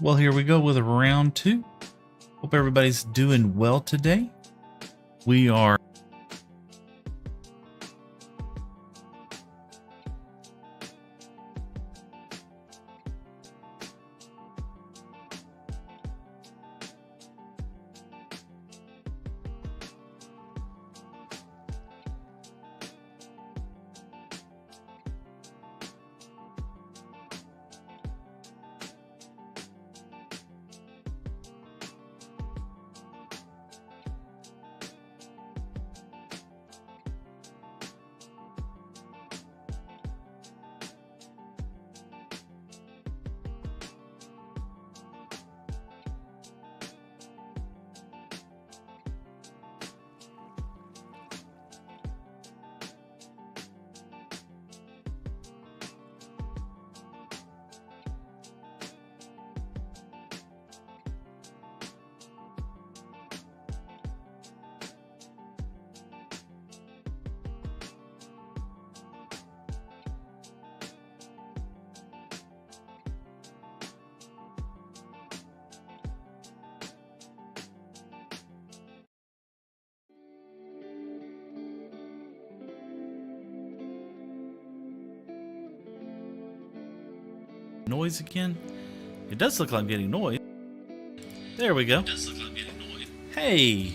Well, here we go with round two. Hope everybody's doing well today. We are noise again. It does look like I'm getting noise. There we go. Hey.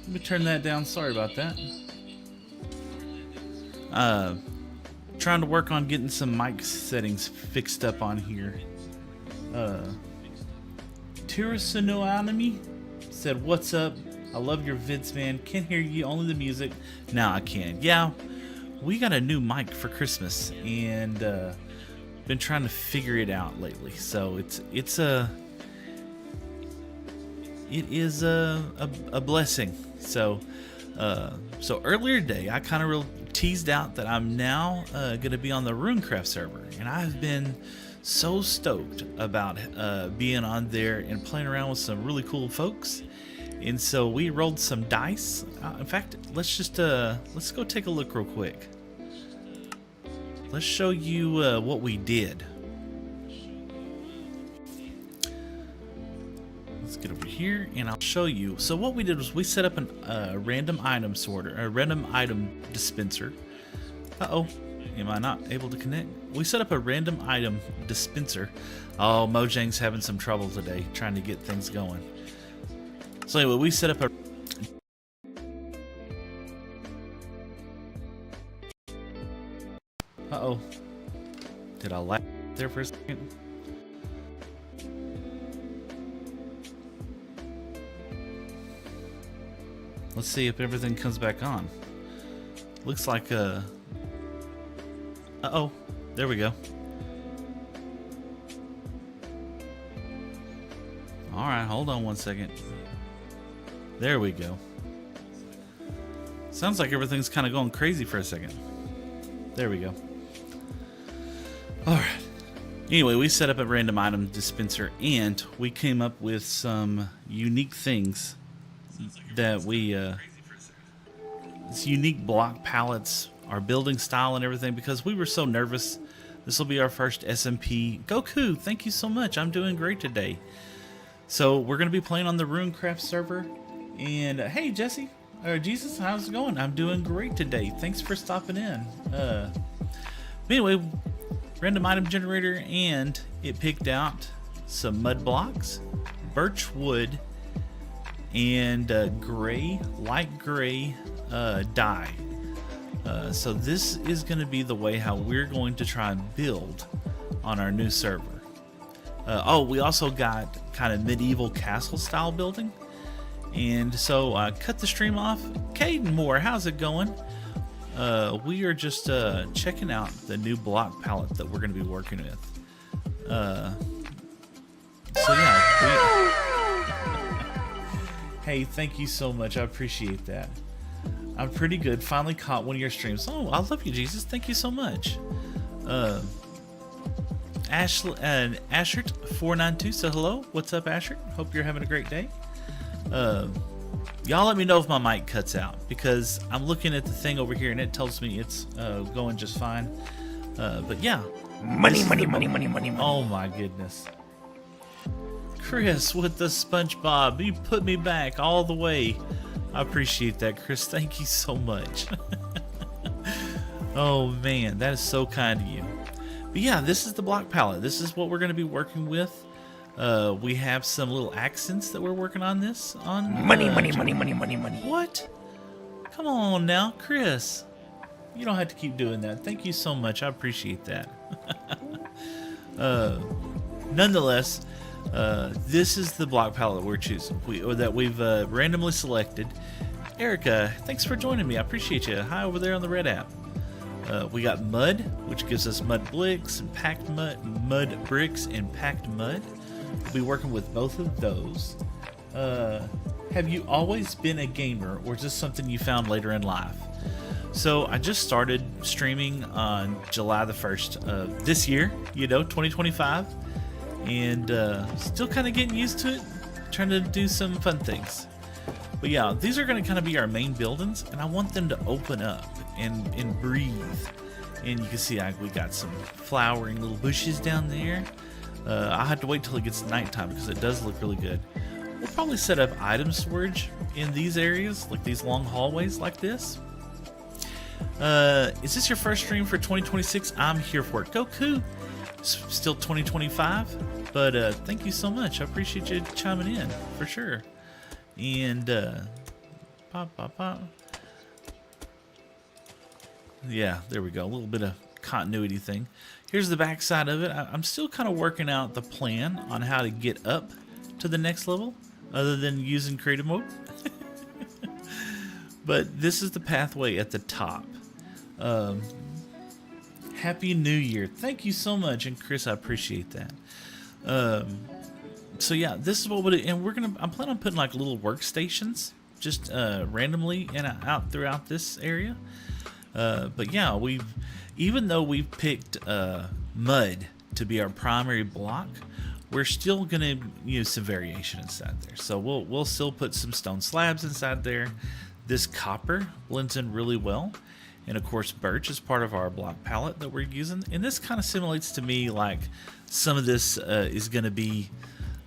Let me turn that down. Sorry about that. Trying to work on getting some mic settings fixed up on here. Tirasunoanime said, "What's up? I love your vids, man. Can't hear you, only the music." Now I can. Yeah, we got a new mic for Christmas, and been trying to figure it out lately. So it is a blessing. So earlier today, I kind of teased out that I'm now going to be on the Runecraft server, and I've been so stoked about being on there and playing around with some really cool folks. And so we rolled some dice. In fact, let's go take a look real quick. Let's show you what we did. Let's get over here and I'll show you. So what we did was we set up a random item sorter, a random item dispenser. Am I not able to connect? We set up a random item dispenser. Oh, Mojang's having some trouble today trying to get things going. So anyway, we set up a... Did I lag there for a second? Let's see if everything comes back on. Looks like there we go. Alright, hold on one second. There we go. Sounds like everything's kind of going crazy for a second. There we go. Alright. Anyway, we set up a random item dispenser and we came up with some unique things that we... it's unique block palettes, our building style and everything, because we were so nervous. This will be our first SMP. Goku, thank you so much. I'm doing great today. So we're going to be playing on the Runecraft server. And hey, Jesse, or Jesus, how's it going? I'm doing great today. Thanks for stopping in. Anyway, random item generator, and it picked out some mud blocks, birch wood, and light gray dye. So this is going to be the way how we're going to try and build on our new server. We also got kind of medieval castle style building. And so I cut the stream off. Caden Moore, how's it going? We are just checking out the new block palette that we're going to be working with. So yeah. Hey, thank you so much. I appreciate that. I'm pretty good. Finally caught one of your streams. Oh, I love you, Jesus. Thank you so much. Ashert492 said hello. What's up, Ashert? Hope you're having a great day. Y'all let me know if my mic cuts out, because I'm looking at the thing over here and it tells me it's going just fine. But yeah. Money. Oh my goodness. Chris with the SpongeBob. You put me back all the way. I appreciate that, Chris. Thank you so much. Oh man, that is so kind of you. But yeah, this is the block palette. This is what we're going to be working with. We have some little accents that we're working on this on. Money. What? Come on now, Chris. You don't have to keep doing that. Thank you so much. I appreciate that. Nonetheless, this is the block palette we're choosing. We've randomly selected. Erica, thanks for joining me. I appreciate you. Hi over there on the red app. We got mud, which gives us mud bricks and packed mud bricks and packed mud. We'll be working with both of those. Have you always been a gamer, or is this something you found later in life? So I just started streaming on July the 1st of this year, 2025, and still kind of getting used to it, trying to do some fun things. But yeah, these are going to kind of be our main buildings, and I want them to open up and breathe. And you can see we got some flowering little bushes down there. I'll have to wait till it gets nighttime because it does look really good. We'll probably set up item storage in these areas, like these long hallways like this. Is this your first stream for 2026? I'm here for it. Goku, still 2025, but thank you so much. I appreciate you chiming in for sure. And pop. Yeah, there we go. A little bit of continuity thing. Here's the back side of it. I'm still kind of working out the plan on how to get up to the next level, other than using creative mode. But this is the pathway at the top. Happy New Year. Thank you so much. And Chris, I appreciate that. So yeah, this is what we'll do. And I'm planning on putting like little workstations just randomly out throughout this area. But yeah, even though we've picked mud to be our primary block, we're still gonna use some variation inside there. So we'll still put some stone slabs inside there. This copper blends in really well, and of course birch is part of our block palette that we're using. And this kind of simulates to me like some of this is gonna be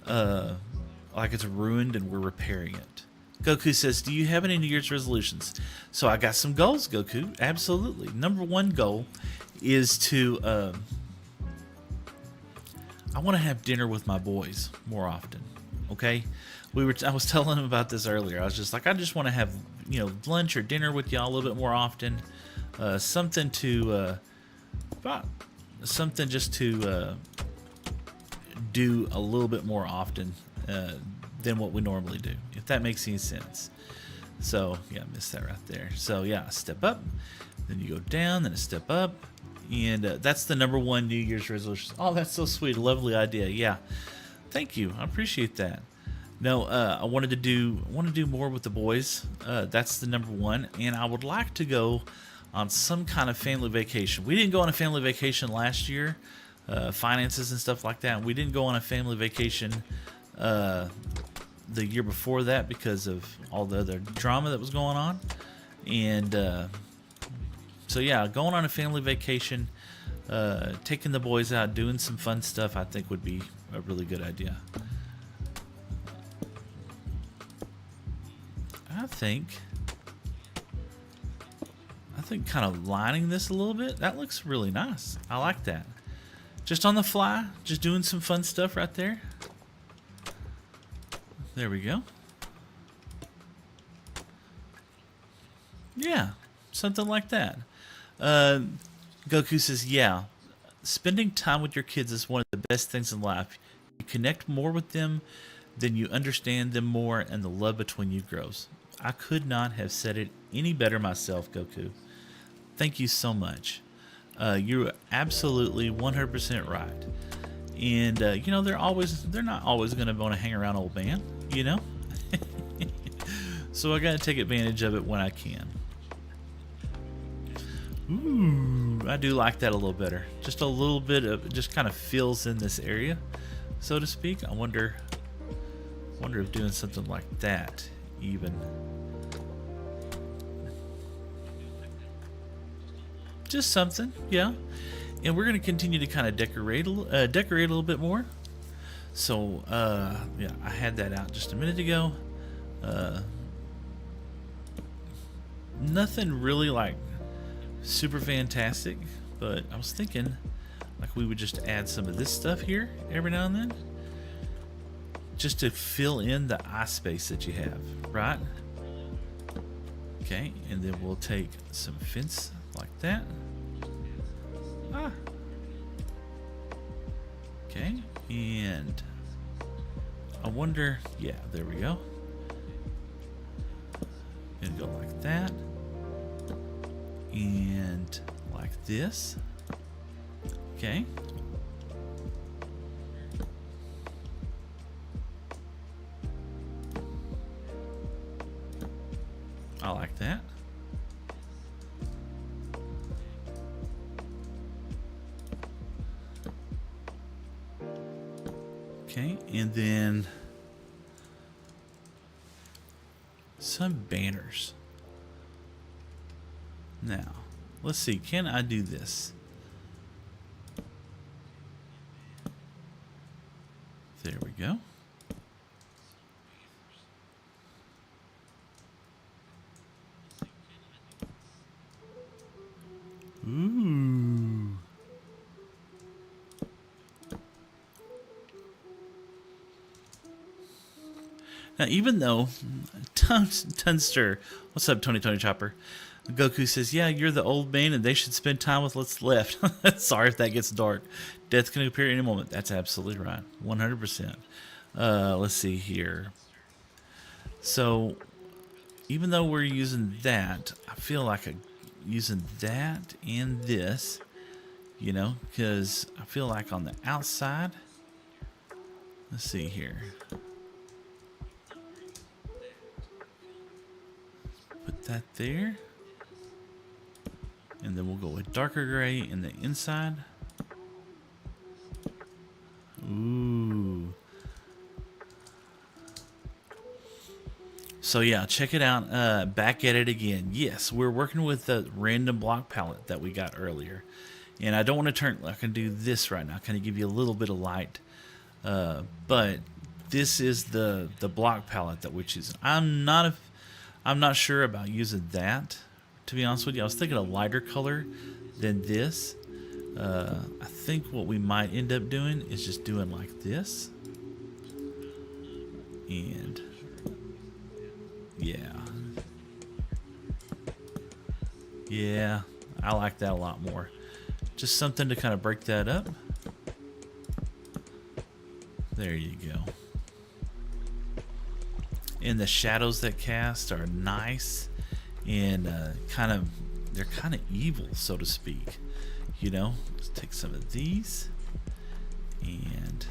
like it's ruined and we're repairing it. Goku says, do you have any New Year's resolutions? So I got some goals, Goku. Absolutely. Number one goal is to I want to have dinner with my boys more often. Okay? I was telling them about this earlier. I was just like, I just want to have, lunch or dinner with y'all a little bit more often. Something just to do a little bit more often than what we normally do, if that makes any sense. So yeah, I missed that right there. So yeah, a step up, then you go down, then a step up, and that's the number one New Year's resolution. Oh, that's so sweet, a lovely idea. Yeah, thank you, I appreciate that. No, I wanted to do more with the boys. That's the number one, and I would like to go on some kind of family vacation. We didn't go on a family vacation last year, finances and stuff like that. We didn't go on a family vacation the year before that because of all the other drama that was going on. And so yeah, going on a family vacation, taking the boys out, doing some fun stuff, I think would be a really good idea. I think kind of lining this a little bit, that looks really nice. I like that. Just on the fly, just doing some fun stuff right there. There we go. Yeah, something like that. Goku says, yeah, spending time with your kids is one of the best things in life. You connect more with them, then you understand them more, and the love between you grows. I could not have said it any better myself, Goku. Thank you so much. You're absolutely 100% right. And they're not always going to want to hang around old man, So I got to take advantage of it when I can. Ooh, I do like that a little better. Just a little bit of, just kind of fills in this area, so to speak. I wonder if doing something like that even. Just something, yeah. And we're going to continue to kind of decorate a little bit more. So, yeah, I had that out just a minute ago. Nothing really like super fantastic, but I was thinking like we would just add some of this stuff here every now and then, just to fill in the eye space that you have, right? Okay, and then we'll take some fence like that. Okay, and I wonder, yeah, there we go. And go like that. And like this. Okay. I like that. Okay, and then some banners. Now, let's see, can I do this? There we go. Ooh. Now, even though Tunster, what's up, Tony Chopper? Goku says, yeah, you're the old man and they should spend time with what's left. Sorry if that gets dark. Death can appear any moment. That's absolutely right. 100%. Let's see here. So, even though we're using that, I feel like using that and this, you know, because I feel like on the outside, let's see here. Put that there. And then we'll go with darker gray in the inside. Ooh. So yeah, check it out. Back at it again. Yes, we're working with the random block palette that we got earlier. And I don't want to turn, I can do this right now, kind of give you a little bit of light. But this is the block palette that we're choosing. I'm not sure about using that, to be honest with you. I was thinking a lighter color than this. I think what we might end up doing is just doing like this. And yeah. Yeah, I like that a lot more. Just something to kind of break that up. There you go. And the shadows that cast are nice and they're kind of evil, so to speak. You know, let's take some of these and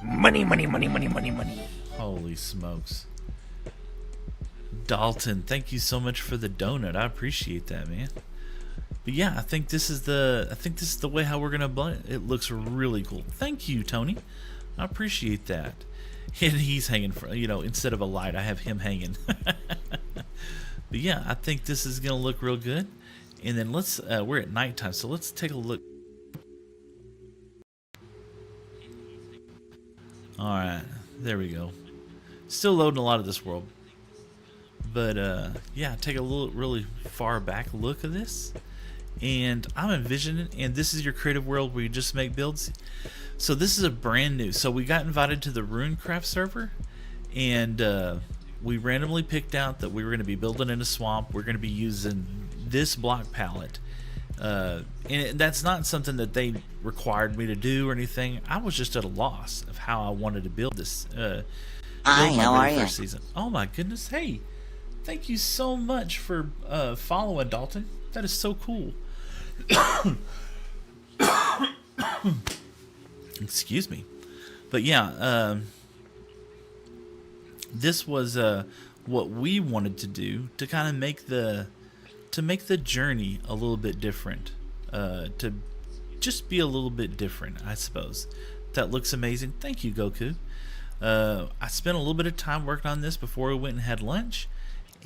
money. Holy smokes. Dalton, thank you so much for the donut. I appreciate that, man. But yeah, I think this is the way how we're gonna blend it. It looks really cool. Thank you, Tony. I appreciate that. And he's hanging for, you know, instead of a light, I have him hanging. But yeah, I think this is gonna look real good. And then let's we're at nighttime, so let's take a look. All right, there we go. Still loading a lot of this world, but yeah, take a really far back look of this, and I'm envisioning. And this is your creative world where you just make builds. So this is a brand new. So we got invited to the Runecraft server, and we randomly picked out that we were going to be building in a swamp. We're going to be using this block palette. And that's not something that they required me to do or anything. I was just at a loss of how I wanted to build this. Hi, how are you? Season. Oh my goodness! Hey, thank you so much for following, Dalton. That is so cool. Excuse me, but yeah, this was what we wanted to do to kind of make the journey a little bit different, to just be a little bit different, I suppose. That looks amazing. Thank you, Goku. I spent a little bit of time working on this before we went and had lunch,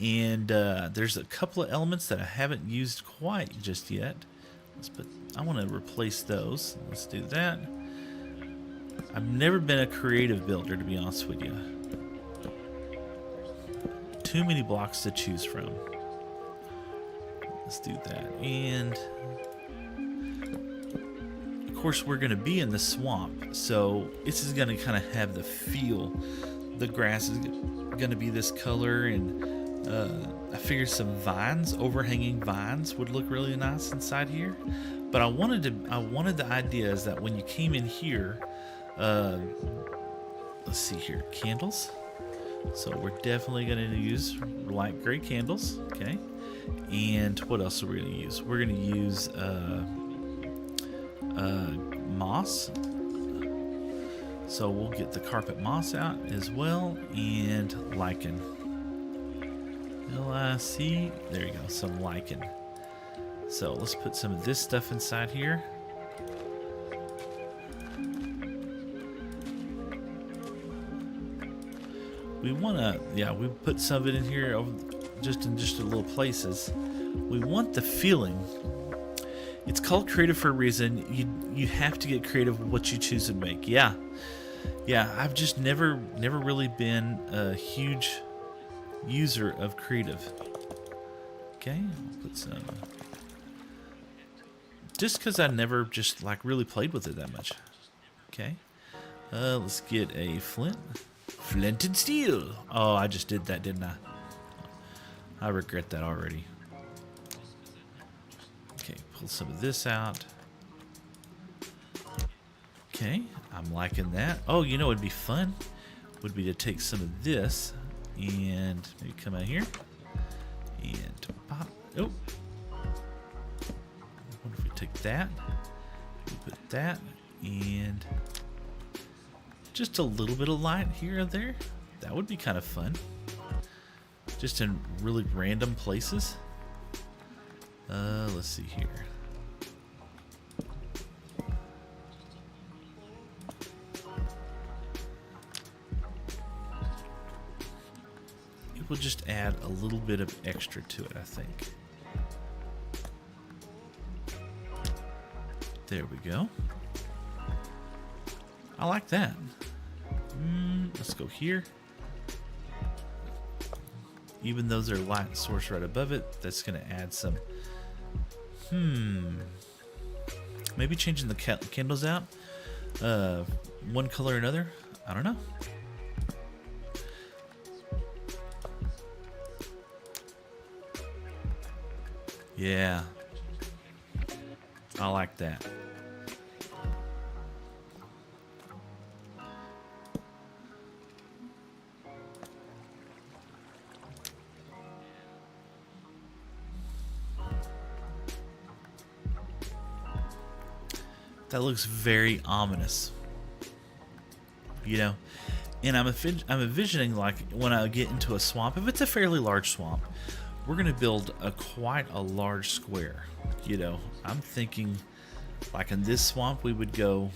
and there's a couple of elements that I haven't used quite just yet. I want to replace those. Let's do that. I've never been a creative builder, to be honest with you. Too many blocks to choose from. Let's do that. And of course, we're going to be in the swamp, so this is going to kind of have the feel. The grass is going to be this color, and I figured some vines, overhanging vines, would look really nice inside here. But I wanted the idea is that when you came in here, let's see here, candles. So we're definitely going to use light gray candles, okay? And what else are we going to use? We're going to use moss. So we'll get the carpet moss out as well, and lichen. L-I-C, there you go, some lichen. So let's put some of this stuff inside here. We want to, yeah, we put some of it in here just in little places. We want the feeling. It's called creative for a reason. You have to get creative with what you choose to make. Yeah. I've just never really been a huge user of creative. Okay, I'll put some. Just because I never just like really played with it that much. Okay, let's get a flint. Flint and steel. Oh, I just did that, didn't I? I regret that already. Okay, pull some of this out. Okay, I'm liking that. Oh, you know, it'd be fun. Would be to take some of this and maybe come out here and pop. Oh, what if we take that? We put that and just a little bit of light here and there. That would be kind of fun. Just in really random places. Let's see here. It will just add a little bit of extra to it, I think. There we go. I like that. Let's go here. Even though there's a light source right above it, that's going to add some. Maybe changing the candles out. One color or another. I don't know. Yeah. I like that. That looks very ominous, you know. And I'm envisioning, like, when I get into a swamp, if it's a fairly large swamp, we're gonna build quite a large square. You know, I'm thinking, like in this swamp, we would go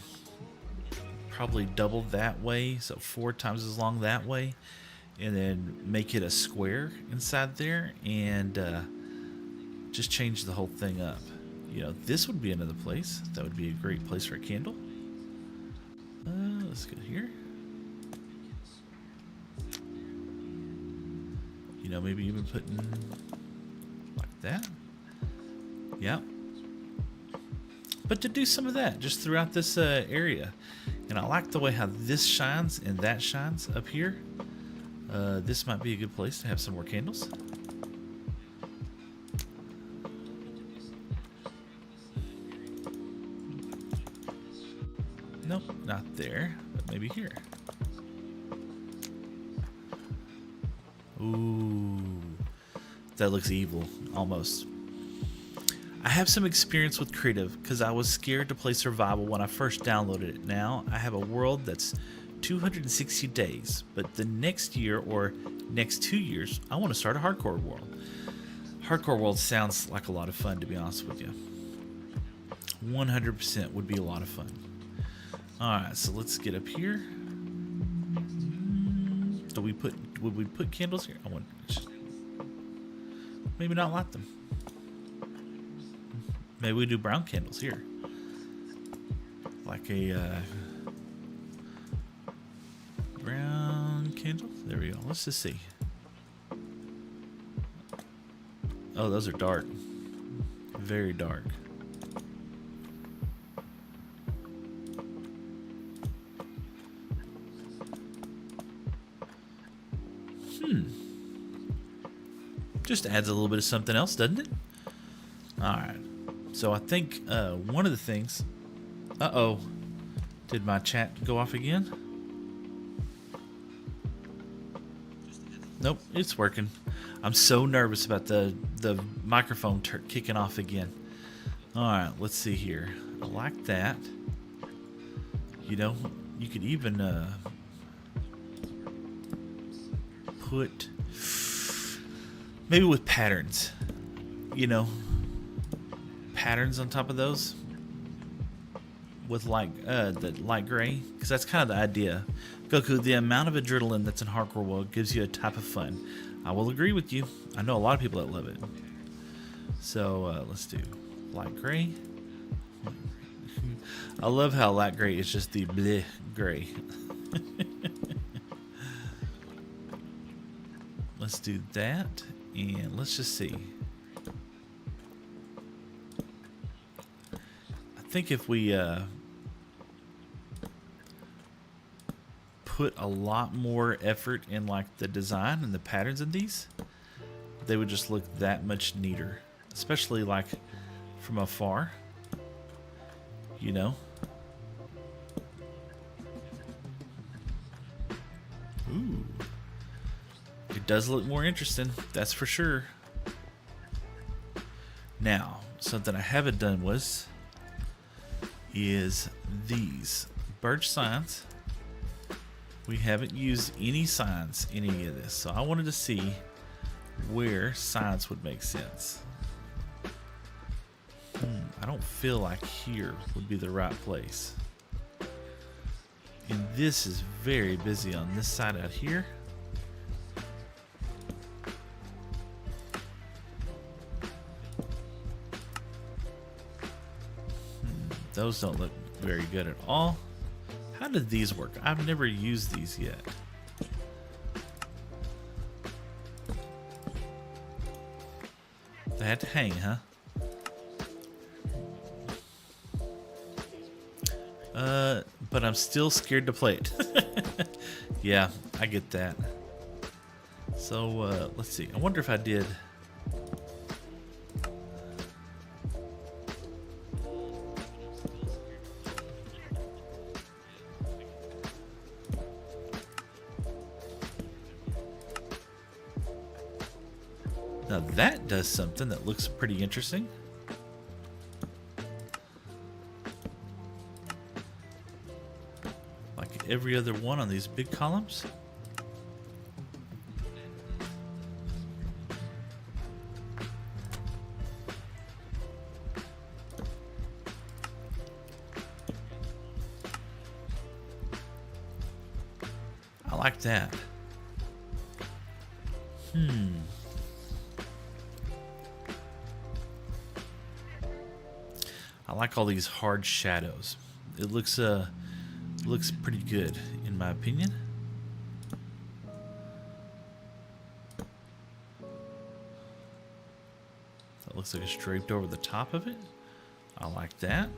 probably double that way, so 4 times as long that way, and then make it a square inside there, and just change the whole thing up. You know, this would be another place. That would be a great place for a candle. Let's go here. You know, maybe even putting like that. Yeah. But to do some of that just throughout this area. And I like the way how this shines and that shines up here. This might be a good place to have some more candles. Nope, not there, but maybe here. Ooh, that looks evil, almost. I have some experience with creative because I was scared to play survival when I first downloaded it. Now I have a world that's 260 days, but the next year or next 2 years, I want to start a hardcore world. Hardcore world sounds like a lot of fun, to be honest with you. 100% would be a lot of fun. Alright, so let's get up here. Do we put? Would we put candles here? I wonder. Maybe not light them. Maybe we do brown candles here, like a brown candle. There we go. Let's just see. Oh, those are dark. Very dark. Just adds a little bit of something else, doesn't it? Alright. So I think one of the things... Uh-oh. Did my chat go off again? Nope, it's working. I'm so nervous about the microphone kicking off again. Alright, let's see here. I like that. You know, you could even put... maybe with patterns. You know, patterns on top of those. With like the light gray. Because that's kind of the idea. Goku, the amount of adrenaline that's in Hardcore World gives you a type of fun. I will agree with you. I know a lot of people that love it. So let's do light gray. I love how light gray is just the bleh gray. Let's do that. And let's just see. I think if we put a lot more effort in like the design and the patterns of these, they would just look that much neater, especially like from afar, you know. Ooh, it does look more interesting, that's for sure. Now, something I haven't done is these birch signs. We haven't used any signs in any of this, so I wanted to see where signs would make sense. I don't feel like here would be the right place. And this is very busy on this side out here. Those don't look very good at all. How did these work? I've never used these yet. They had to hang, huh? But I'm still scared to play it. Yeah, I get that. So, let's see. I wonder if I did... Now that does something that looks pretty interesting. Like every other one on these big columns. I like that. I like all these hard shadows. It looks pretty good in my opinion. That looks like it's draped over the top of it. I like that.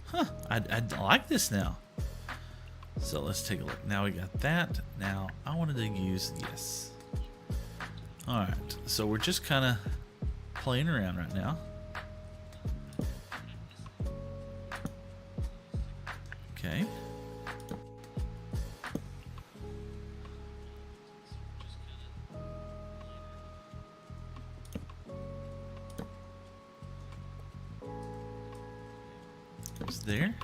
Huh, I like this now. So let's take a look. Now we got that. Now I wanted to use this. Alright, so we're just kind of playing around right now. Okay. Goes there.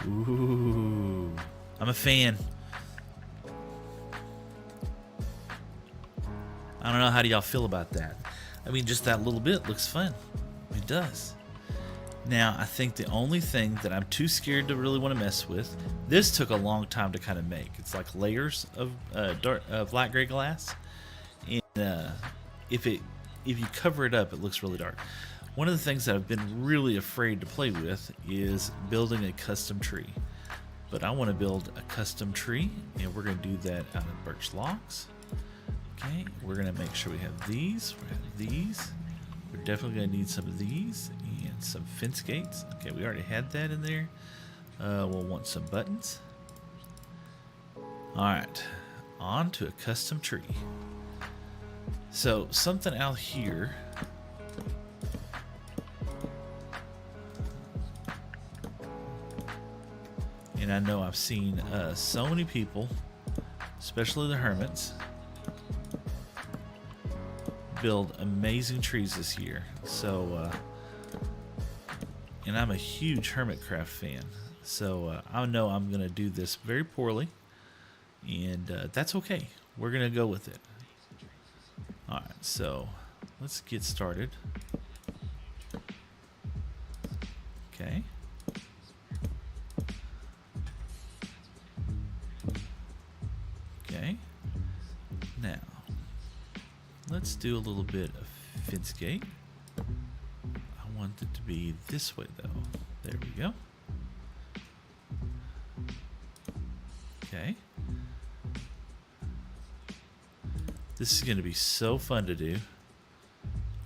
Ooh, I'm a fan. I don't know, how do y'all feel about that? I mean, just that little bit looks fun. It does. Now, I think the only thing that I'm too scared to really want to mess with, this took a long time to kind of make. It's like layers of black gray glass, and if it if you cover it up, it looks really dark. One of the things that I've been really afraid to play with is building a custom tree. But I want to build a custom tree, and we're going to do that out of birch logs. Okay, we're going to make sure we have these. We have these. We're definitely going to need some of these and some fence gates. Okay, we already had that in there. We'll want some buttons. All right, on to a custom tree. So something out here. And I know I've seen so many people, especially the hermits, build amazing trees this year. So, and I'm a huge Hermitcraft fan. So I know I'm going to do this very poorly. And that's okay. We're going to go with it. Alright, so let's get started. Okay. Okay. Now, let's do a little bit of fence gate. I want it to be this way though. There we go. Okay. This is going to be so fun to do.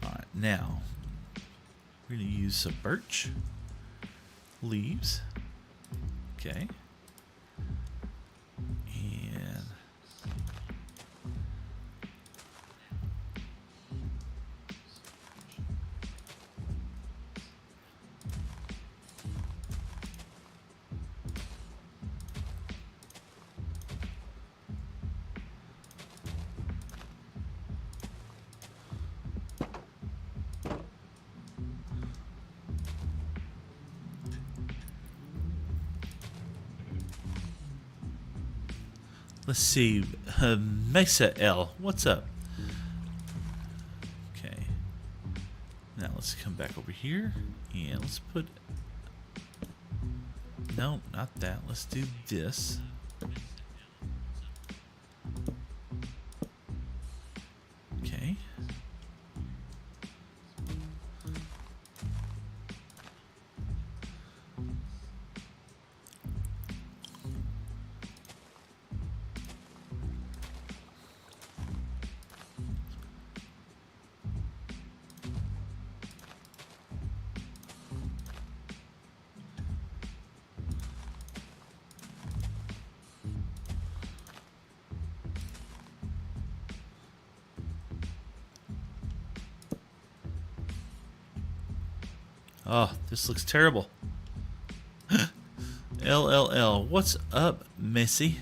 Alright, now we're going to use some birch leaves. Okay. And let's see, Mesa L, what's up? Okay. Now let's come back over here and let's put. No, not that. Let's do this. Okay. Oh, this looks terrible. LLL, what's up, Missy?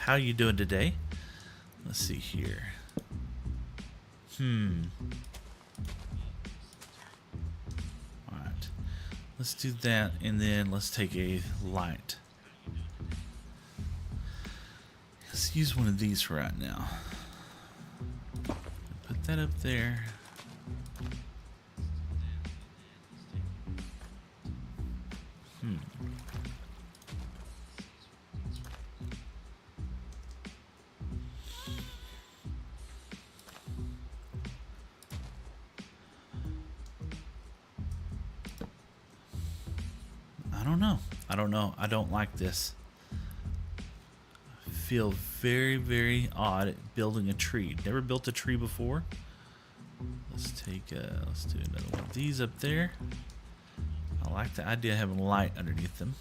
How you doing today? Let's see here. Alright. Let's do that, and then let's take a light. Let's use one of these for right now. Put that up there. I don't know. I don't like this. I feel very, very odd at building a tree. Never built a tree before. Let's do another one of these up there. I like the idea of having light underneath them.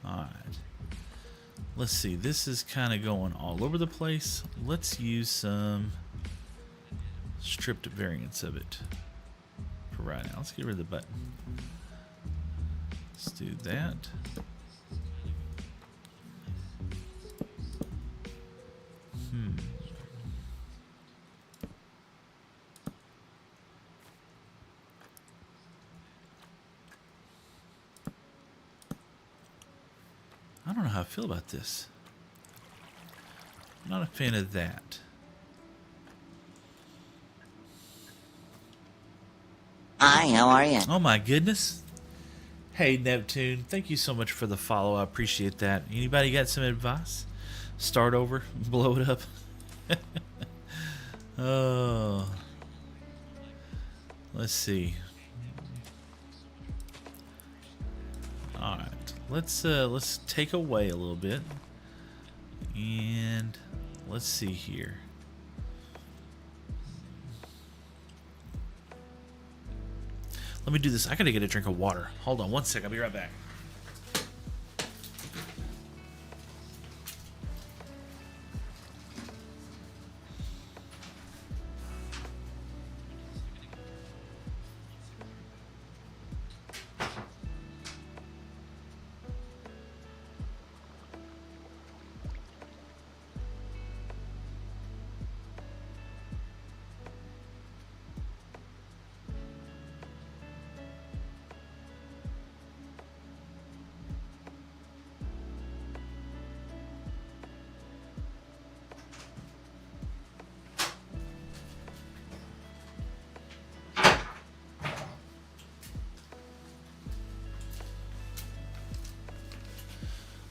Alright. Let's see. This is kind of going all over the place. Let's use some stripped variants of it. For right now. Let's get rid of the button. Let's do that. I don't know how I feel about this. I'm not a fan of that. Hi, how are you? Oh my goodness. Hey Neptune, thank you so much for the follow. I appreciate that. Anybody got some advice? Start over, blow it up. Oh, let's see. All right, let's take away a little bit, and let's see here. Let me do this. I gotta get a drink of water. Hold on one sec. I'll be right back.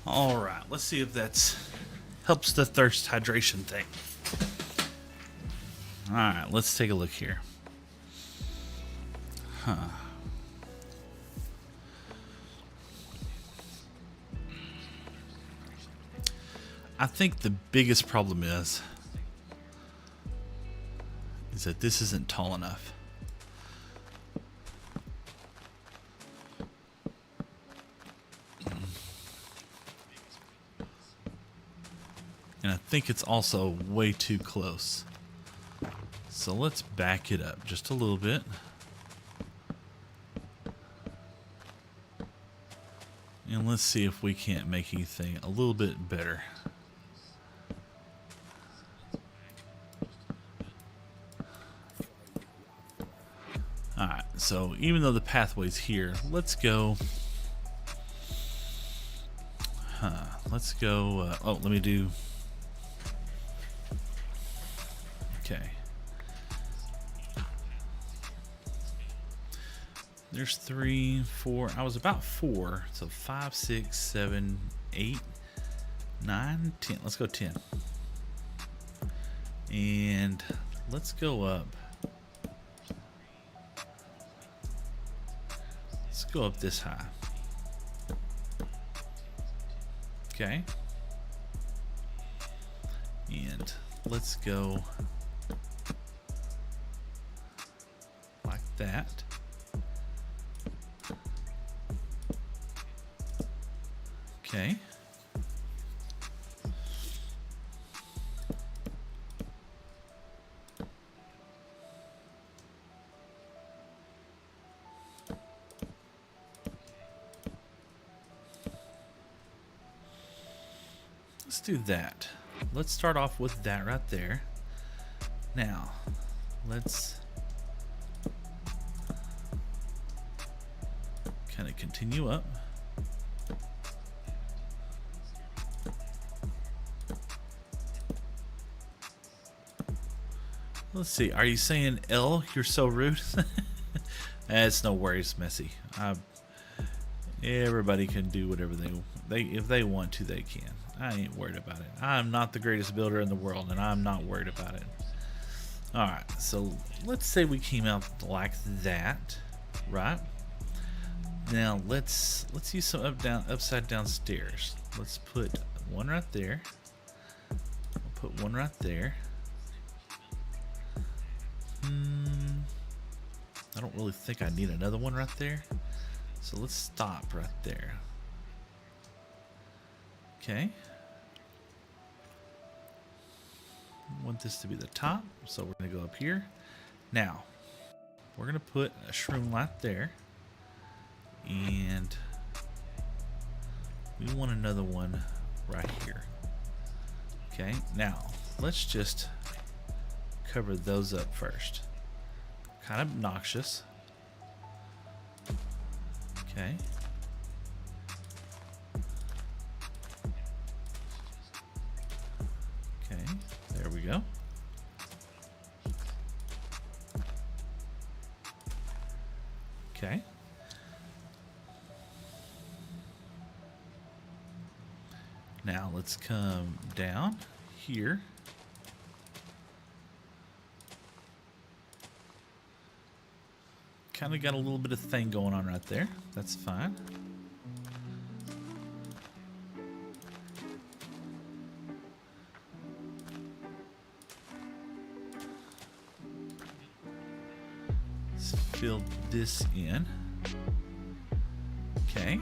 All right, let's see if that's helps the thirst hydration thing. All right, let's take a look here. I think the biggest problem is that this isn't tall enough. And I think it's also way too close. So let's back it up just a little bit. And let's see if we can't make anything a little bit better. Alright, so even though the pathway's here, let's go... let's go... oh, let me do... Okay. There's 3, 4. I was about 4. So 5, 6, 7, 8, 9, 10. Let's go 10. And let's go up. Let's go up this high. Okay. And let's go like that. Okay. Let's do that. Let's start off with that right there. Now, let's kind of continue up. Let's see. Are you saying L? You're so rude. It's no worries, Messy. Everybody can do whatever they if they want to, they can. I ain't worried about it. I'm not the greatest builder in the world, and I'm not worried about it. All right. So let's say we came out like that, right? Now let's use some upside down stairs. Let's put one right there. I'll put one right there. I don't really think I need another one right there. So let's stop right there. Okay. I want this to be the top, so we're going to go up here. Now, we're going to put a shroom light there. And we want another one right here. Okay, now let's just cover those up first. Kind of obnoxious. Okay. Okay, there we go. Okay. Now let's come down here. Kind of got a little bit of thing going on right there. That's fine. Let's fill this in. Okay.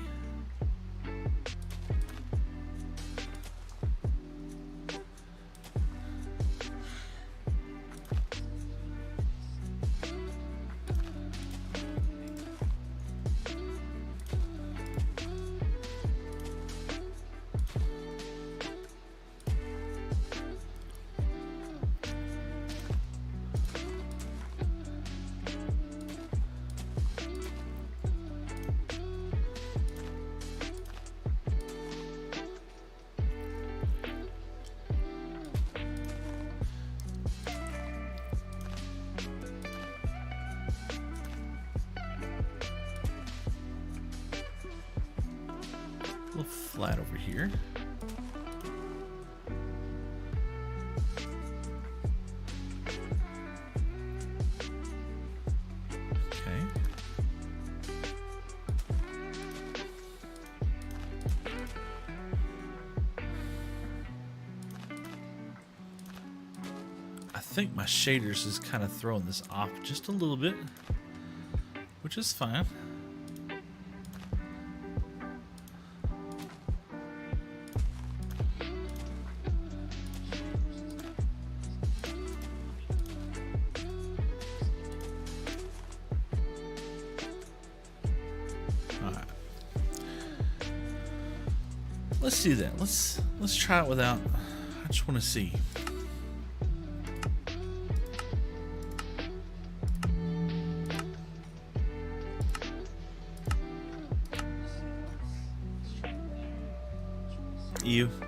A little flat over here. Okay. I think my shaders is kind of throwing this off just a little bit, which is fine. Let's do that. Let's try it without. I just want to see.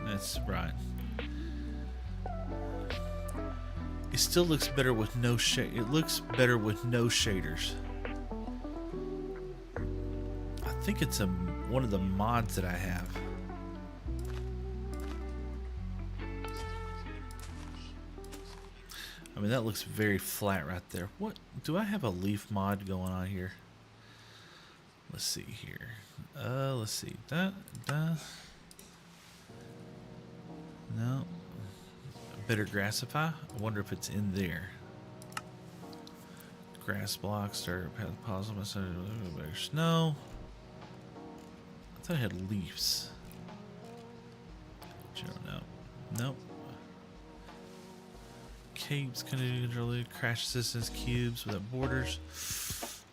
That's right. It still looks better with no shade. It looks better with no shaders. I think it's one of the mods that I have. I mean, that looks very flat right there. What do I have a leaf mod going on here? Let's see here. Let's see. No. Better grassify. I wonder if it's in there. Grass blocks, starter path, possible, better snow. I thought I had leaves. No. Nope. Capes, control crash assistance, cubes without borders.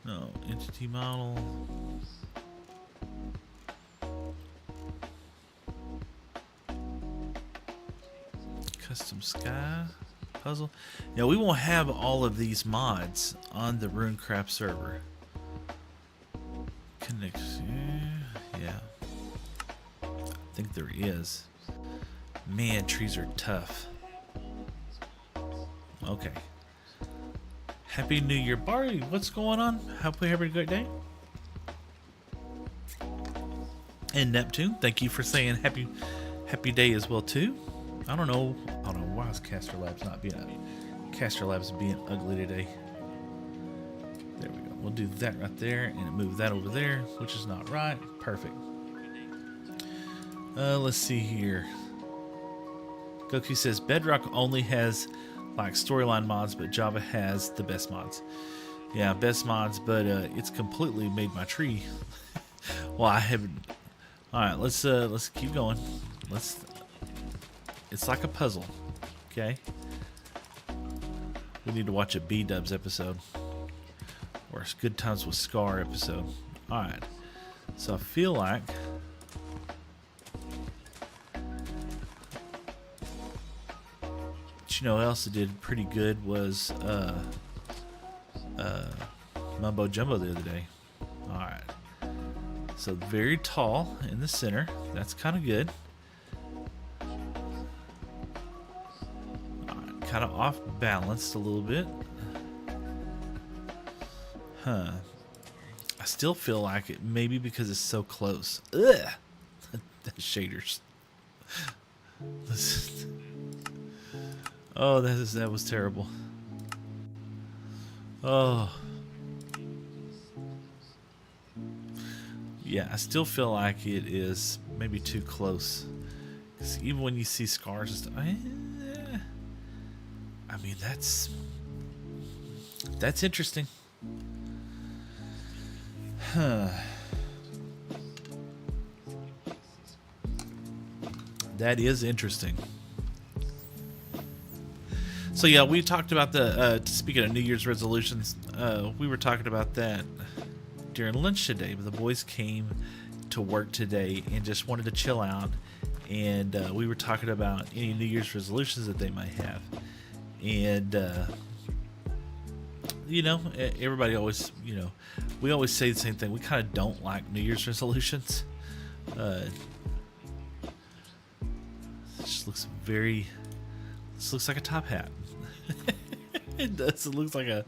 No. Entity model. Custom sky puzzle. Now we won't have all of these mods on the RuneCraft server. Connect. Yeah. I think there is. Man, trees are tough. Okay. Happy New Year, Barry. What's going on? Hope you're having a great day. And Neptune, thank you for saying happy day as well too. I don't know why is Caster Labs not being Caster Labs being ugly today. There we go. We'll do that right there and move that over there, which is not right. Perfect. Let's see here. Goku says Bedrock only has like storyline mods, but Java has the best mods. Yeah, best mods, but it's completely made my tree. Well, I haven't. All right, let's keep going. It's like a puzzle, okay? We need to watch a B-Dubs episode or Good Times with Scar episode. All right, so I feel like you know what else that did pretty good was Mumbo Jumbo the other day. All right, so very tall in the center. That's kind of good. All right, kind of off balanced a little bit. Huh. I still feel like it, maybe because it's so close. Ugh! The shaders. Oh, that was terrible. Oh. Yeah, I still feel like it is maybe too close. 'Cause even when you see scars and stuff, I mean, that's interesting. Huh. That is interesting. So yeah, we talked about the speaking of New Year's resolutions, we were talking about that during lunch today. But the boys came to work today and just wanted to chill out, and we were talking about any New Year's resolutions that they might have. And you know, everybody always, you know, we always say the same thing. We kind of don't like New Year's resolutions. It just looks very. This looks like a top hat. It does. It looks like a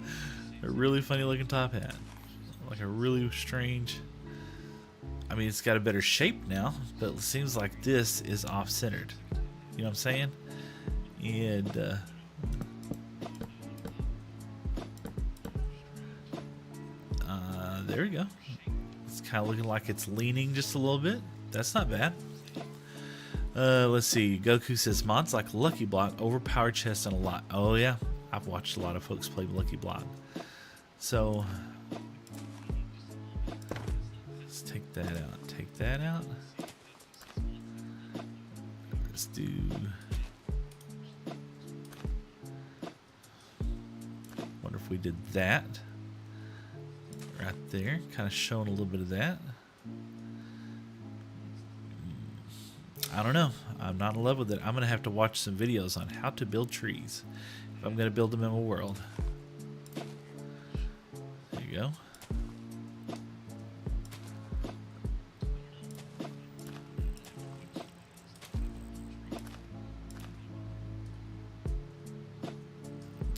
really funny looking top hat. Like a really strange. I mean, it's got a better shape now, but it seems like this is off centered. You know what I'm saying? And there we go. It's kind of looking like it's leaning just a little bit. That's not bad. Let's see. Goku says mods like Lucky Block, overpowered chest, and a lot. Oh yeah, I've watched a lot of folks play Lucky Block. So let's take that out. Take that out. Let's do. Wonder if we did that right there, kind of showing a little bit of that. I don't know. I'm not in love with it. I'm going to have to watch some videos on how to build trees if I'm going to build them in a world. There you go.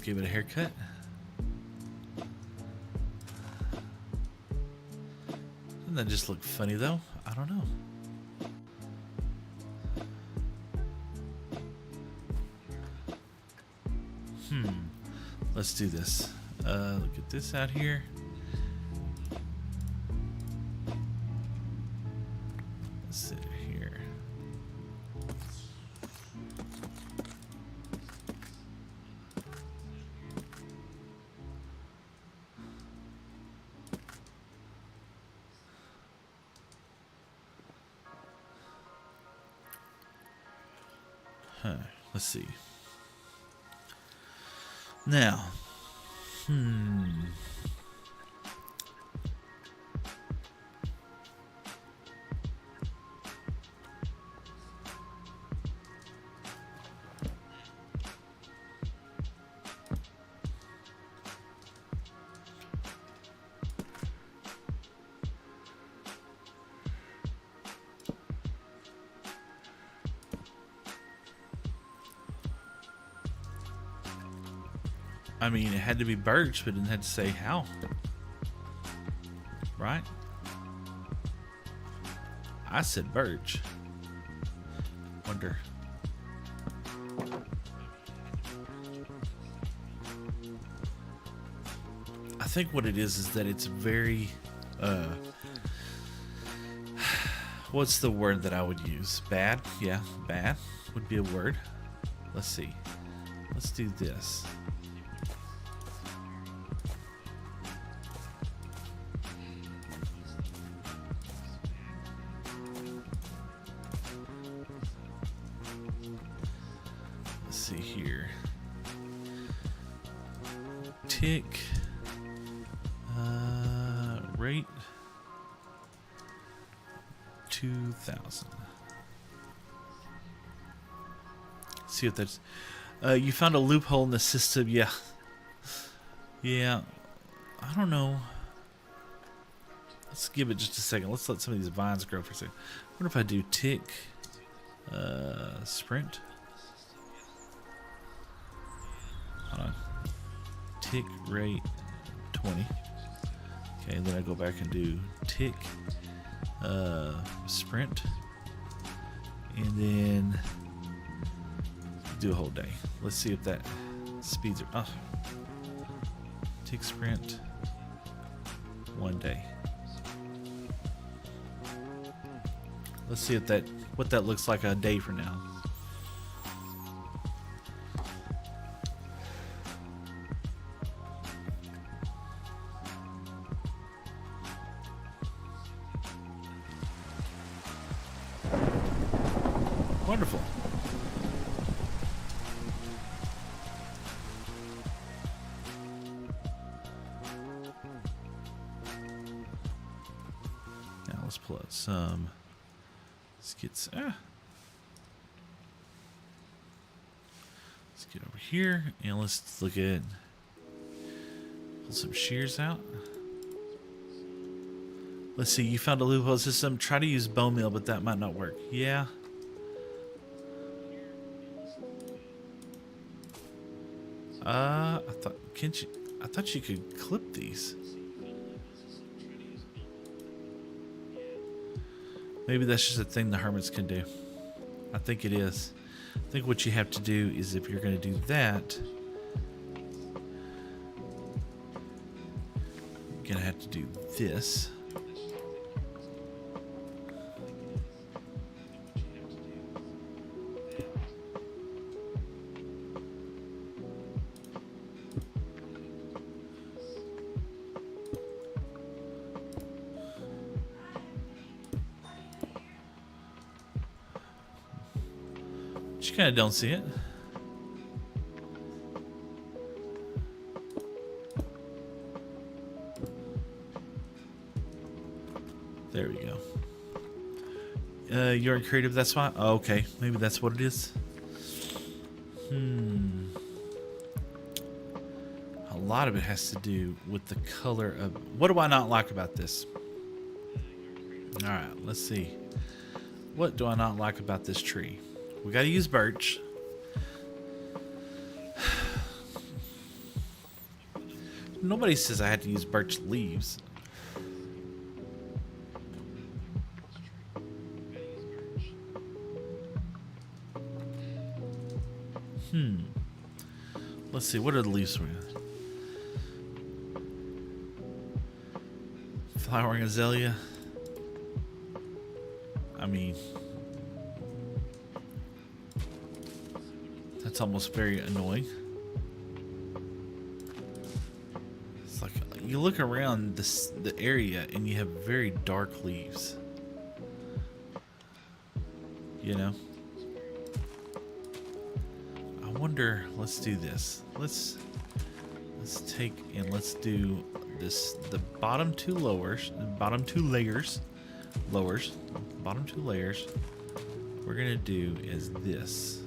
Give it a haircut. Doesn't that just look funny though? I don't know. Let's do this. Look at this out here. Let's sit here. Let's see. Now, I mean, it had to be birch, but it didn't have to say how. Right? I said birch. Wonder. I think what it is that it's very, what's the word that I would use? Bad? Yeah, bad would be a word. Let's see. Let's do this. See here. Tick. Rate 2,000. See if that's. You found a loophole in the system. Yeah. Yeah. I don't know. Let's give it just a second. Let's let some of these vines grow for a second. I wonder if I do tick. Sprint. Hold on. Tick rate 20. Okay, then I go back and do tick, sprint, and then do a whole day. Let's see if that speeds it. Oh, tick, sprint, 1 day. Let's see if what that looks like a day from now. Wonderful. Now let's pull out some skits. Let's get over here and let's look at pull some shears out. Let's see, you found a loophole system. Try to use bone meal, but that might not work. Yeah. I thought you could clip these. Maybe that's just a thing the hermits can do. I think it is. I think what you have to do is, if you're going to do that, you're going to have to do this. You kind of don't see it. There we go. You're in creative, that's why? Oh, okay, maybe that's what it is. A lot of it has to do with the color of... What do I not like about this? Alright, let's see. What do I not like about this tree? We gotta use birch. Nobody says I had to use birch leaves. Let's see, what are the leaves for? Flowering azalea. I mean, that's almost very annoying. It's like you look around the area and you have very dark leaves. You know? I wonder, let's do this. Let's take and let's do this, the bottom two layers, bottom two layers we're gonna do is this.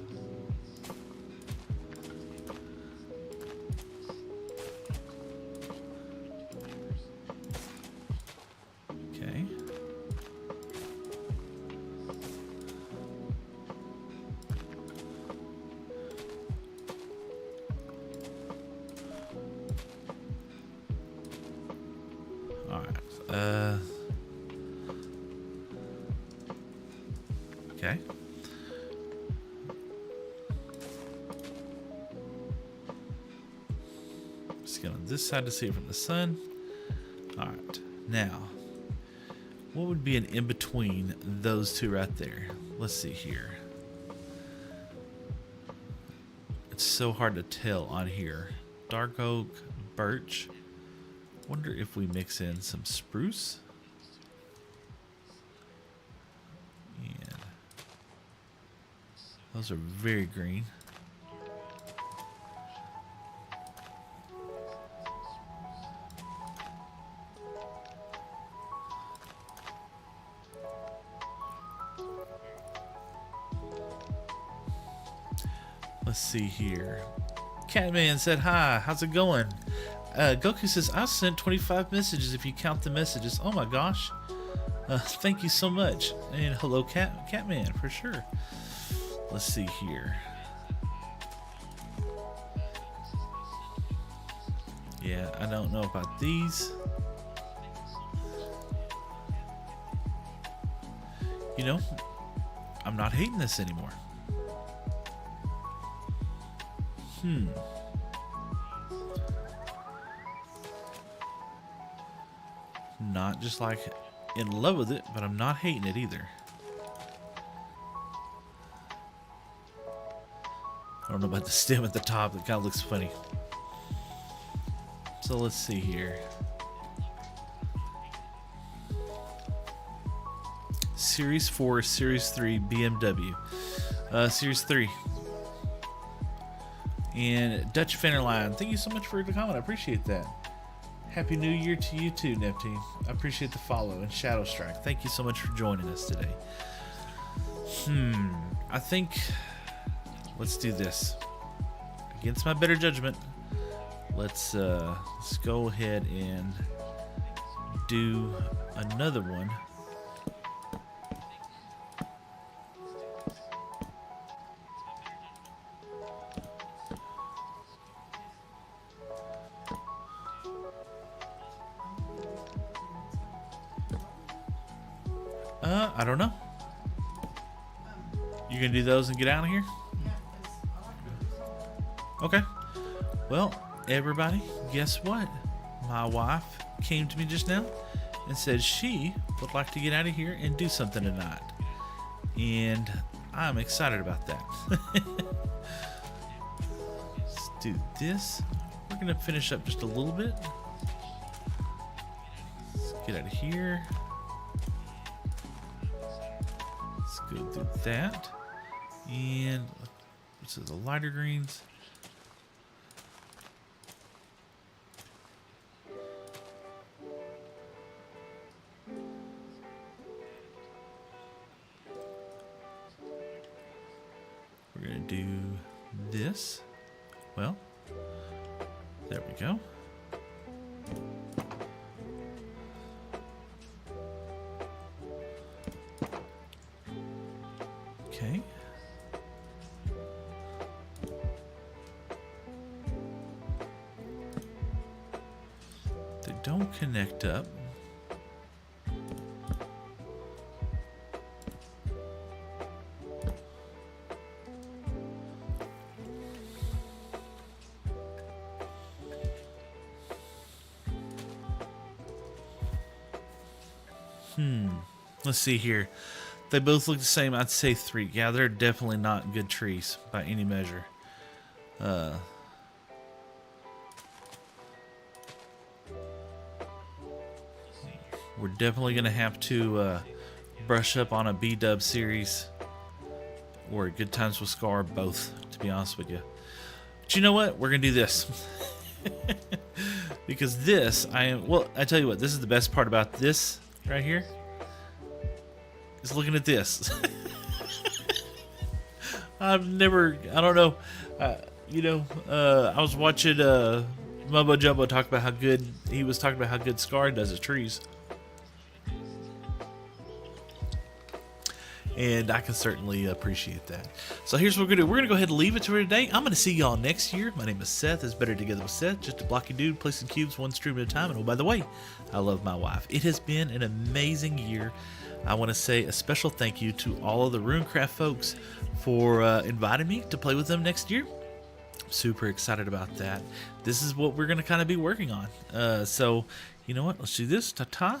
Okay. All right. Okay. Just get on this side to see it from the sun. All right. Now, what would be an in-between those two right there? Let's see here. It's so hard to tell on here. Dark oak, birch. Wonder if we mix in some spruce. And those are very green. Let's see here. Catman said hi. How's it going? Goku says I sent 25 messages if you count the messages. Oh my gosh. Thank you so much. And hello, Catman, for sure. Let's see here. Yeah, I don't know about these. you know, I'm not hating this anymore. Not just like in love with it, but I'm not hating it either. I don't know about the stem at the top. It kind of looks funny. So let's see here. Series 4, Series 3 BMW. Series 3. And Dutch Fennerline, thank you so much for the comment. I appreciate that. Happy New Year to you too, Neptune. I appreciate the follow. And Shadow Strike, thank you so much for joining us today. I think let's do this. Against my better judgment, let's go ahead and do another one. I don't know. You gonna do those and get out of here? Okay. Well, everybody, guess what? My wife came to me just now and said she would like to get out of here and do something tonight. And I'm excited about that. Let's do this. We're gonna finish up just a little bit. Let's get out of here. Let's go do that. And this is the lighter greens. We're going to do this. Well, there we go. Okay. They don't connect up. Let's see here. They both look the same. I'd say 3. Yeah, they're definitely not good trees by any measure. We're definitely going to have to brush up on a B-Dub series or Good Times with Scar, both, to be honest with you. But you know what? We're going to do this. Because this, I tell you what, this is the best part about this right here. Is looking at this. I don't know. I was watching Mumbo Jumbo talk about how good, he was talking about how good Scar does his trees. And I can certainly appreciate that. So here's what we're going to do. We're going to go ahead and leave it to her today. I'm going to see y'all next year. My name is Seth. It's Better Together with Seth. Just a blocky dude placing cubes one stream at a time. And oh, by the way, I love my wife. It has been an amazing year. I want to say a special thank you to all of the Runecraft folks for inviting me to play with them next year. I'm super excited about that. This is what we're going to kind of be working on. So, you know what? Let's do this. Ta-ta.